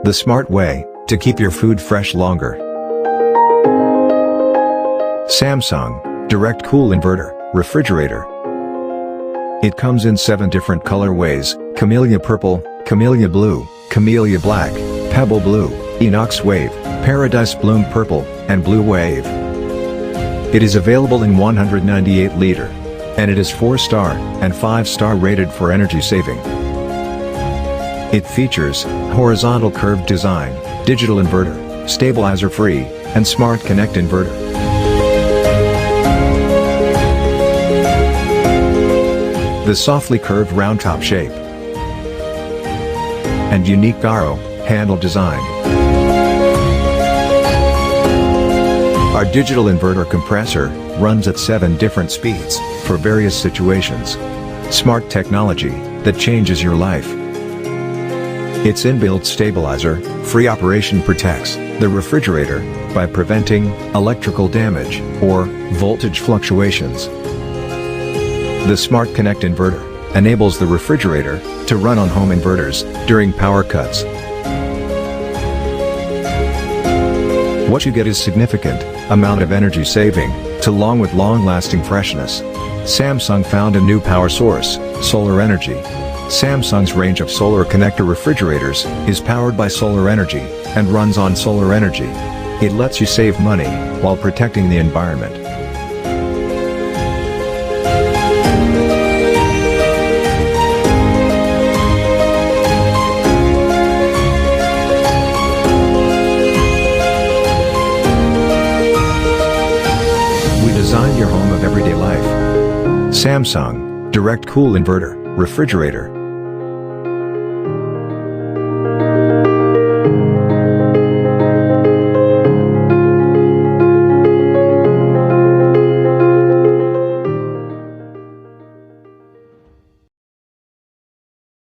The smart way to keep your food fresh longer. Samsung Direct Cool Inverter Refrigerator. It comes in 7 different colorways: Camellia Purple, Camellia Blue, Camellia Black, Pebble Blue, Inox Wave, Paradise Bloom Purple, and Blue Wave. It is available in 198-liter. And it is 4-star and 5-star rated for energy saving. It features horizontal curved design, digital inverter, stabilizer free, and smart connect inverter. The softly curved round top shape and unique gyro handle design. Our digital inverter compressor runs at 7 different speeds for various situations. Smart technology that changes your life. Its inbuilt stabilizer free operation protects the refrigerator by preventing electrical damage or voltage fluctuations. The Smart Connect inverter enables the refrigerator to run on home inverters during power cuts. What you get is significant amount of energy saving, along with long-lasting freshness. Samsung found a new power source, solar energy. Samsung's range of solar connector refrigerators is powered by solar energy and runs on solar energy. It lets you save money while protecting the environment. Design your home of everyday life. Samsung Direct Cool Inverter Refrigerator.